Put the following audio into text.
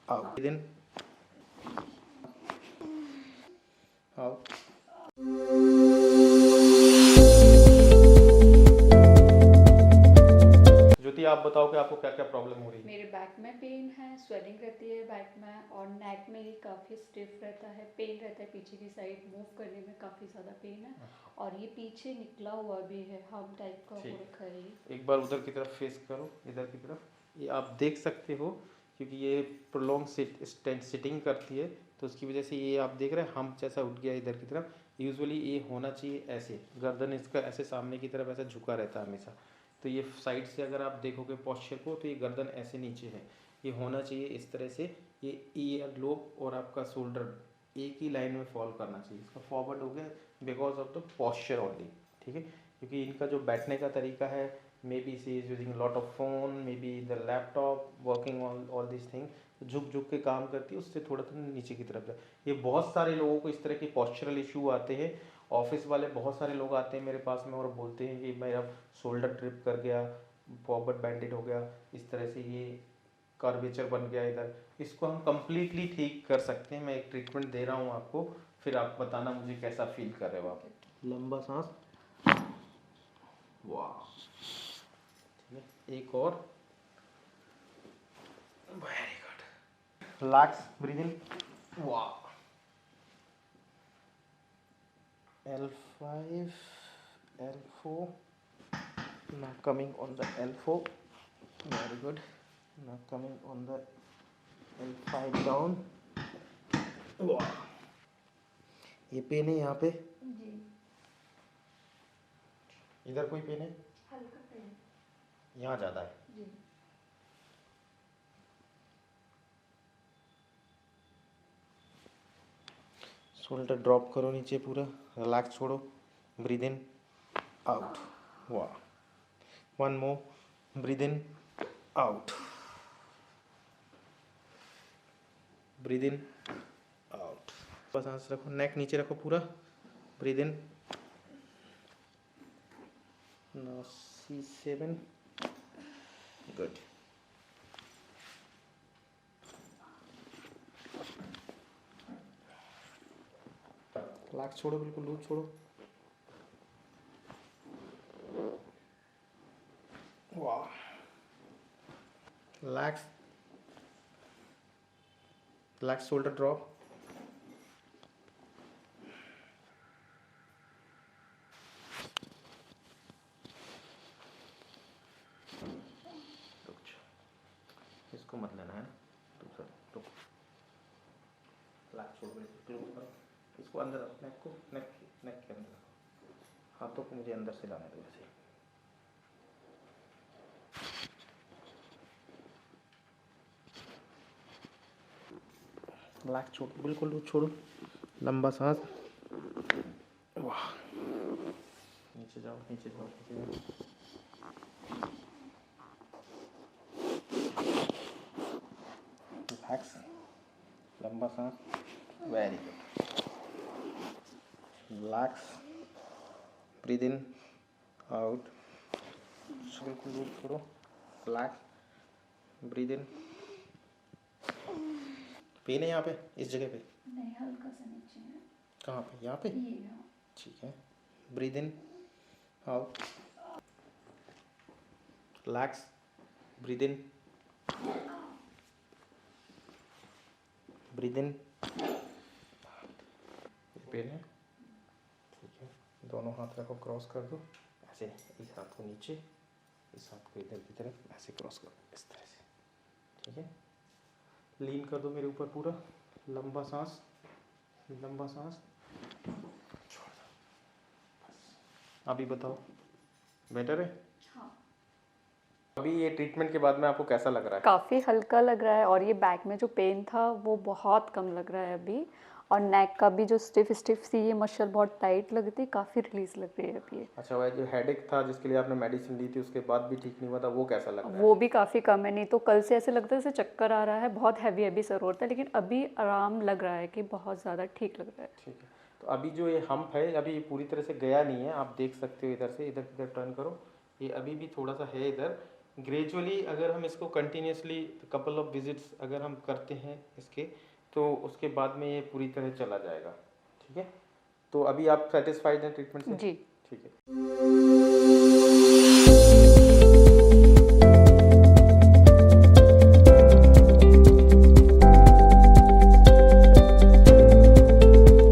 Out. Then out. ज्योति, आप बताओ कि आपको क्या क्या प्रॉब्लम हो रही है? मेरे बैक में पेन है, स्वेलिंग रहती है बैक में, और नेक में ही काफ़ी स्टिफ रहता है, पेन रहता है पीछे की साइड, मूव करने में काफ़ी ज़्यादा पेन है, और ये पीछे निकला हुआ भी है, हम टाइप का हो रखा है ये। एक बार उधर की तरफ फेस करो, इधर की तरफ। ये आप देख सकते हो, क्योंकि ये प्रोलॉन्ग सिटिंग करती है, तो उसकी वजह से ये आप देख रहे हैं हम जैसा उठ गया इधर की तरफ। यूजुअली ये होना चाहिए ऐसे, गर्दन इसका ऐसे सामने की तरफ ऐसा झुका रहता है हमेशा। तो ये साइड से अगर आप देखोगे पॉस्चर को, तो ये गर्दन ऐसे नीचे है, ये होना चाहिए इस तरह से। ये ईयर लोब और आपका शोल्डर एक ही लाइन में फॉल करना चाहिए। इसका फॉरवर्ड हो गया because of the posture only, ठीक है। क्योंकि इनका जो बैठने का तरीका है, maybe she is using lot of phone, maybe the laptop, working all this thing, झुक झुक के काम करती है, उससे थोड़ा सा नीचे की तरफ जाए। ये बहुत सारे लोगों को इस तरह के पॉस्चरल इशू आते हैं। ऑफिस वाले बहुत सारे लोग आते हैं मेरे पास में और बोलते हैं कि मेरा शोल्डर ट्रिप कर गया, फॉरवर्ड बैंडेड हो गया, इस तरह से ये कर्वेचर बन गया इधर। इसको हम कम्प्लीटली ठीक कर सकते हैं। मैं एक ट्रीटमेंट दे रहा हूँ आपको, फिर आप बताना मुझे कैसा फील कर रहे हो आप। लंबा सांस, वाह, एक और, वेरी गुड, रिलैक्स, ब्रीथ इन, वाह, L5, L4, now coming on the L4, very good, now coming on the L5 down, वाह। ये पेन है यहाँ पे जी, इधर कोई पेन है? हल्का पेन यहाँ ज़्यादा है जी। शोल्डर ड्रॉप करो नीचे पूरा, रिलैक्स छोड़ो, ब्रीद इन, आउट, वाह, one more, breathe in, out, breathe in, out, बस सांस रखो, नेक नीचे रखो पूरा, breathe in, now C7, good, relax छोड़ो, बिल्कुल लूज छोड़ो, वाह, रिलैक्स, रिलैक्स, शोल्डर ड्रॉप, इसको मत लेना है ना, दूसरा तो रिलैक्स छोड़ो, बिल्कुल क्लोज करो, इसको अंदर रखो, नेक को, नेक के अंदर रखो, हाथों को मुझे अंदर से लाने दो ऐसे। रिलैक्स छोड़ो, बिल्कुल लूज छोड़ो, लंबा सांस, वाह, नीचे जाओ, नीचे जाओ, नीचे जाओ, रिलैक्स, लंबा सांस, very good, relax, breathe in, out, बिल्कुल लूज छोड़ो, रिलैक्स, ब्रीद इन, पेन है यहाँ पे, इस जगह पे? नहीं, हल्का सा नीचे है। कहाँ पे? यहाँ पे? ये यहाँ। ठीक है, breathe in, out, relax, breathe in, breathe in, pain है, ठीक है, दोनों हाथ रखो, क्रॉस कर दो ऐसे, इस हाथ को नीचे, इस हाथ को इधर की तरफ ऐसे क्रॉस करो, इस तरह से, ठीक है। लीन कर दो मेरे ऊपर पूरा, लंबा सांस, लंबा सांस, छोड़ दो, बस। अभी बताओ, बेटर है? हाँ, अभी ये ट्रीटमेंट के बाद में आपको कैसा लग रहा है? काफ़ी हल्का लग रहा है, और ये बैक में जो पेन था वो बहुत कम लग रहा है अभी, और नेक का भी जो स्टिफ स्टिफ सी ये मसल बहुत टाइट लगती, काफ़ी रिलीज लग रही है अभी। अच्छा, वह जो हेडेक था जिसके लिए आपने मेडिसिन ली थी उसके बाद भी ठीक नहीं हुआ था, वो कैसा लग रहा है? वो भी काफ़ी कम है, नहीं तो कल से ऐसे लगता है जैसे चक्कर आ रहा है, बहुत हैवी हैवी सर होता है, लेकिन अभी आराम लग रहा है कि बहुत ज़्यादा ठीक लग रहा है। ठीक है, तो अभी जो ये हम्प है अभी ये पूरी तरह से गया नहीं है, आप देख सकते हो, इधर से इधर की तरफ टर्न करो, ये अभी भी थोड़ा सा है इधर, ग्रेजुअली अगर हम इसको कंटिन्यूसली कपल ऑफ विजिट्स अगर हम करते हैं इसके, तो उसके बाद में ये पूरी तरह चला जाएगा। ठीक है, तो अभी आप सेटिस्फाइड हैं ट्रीटमेंट से? जी। ठीक है।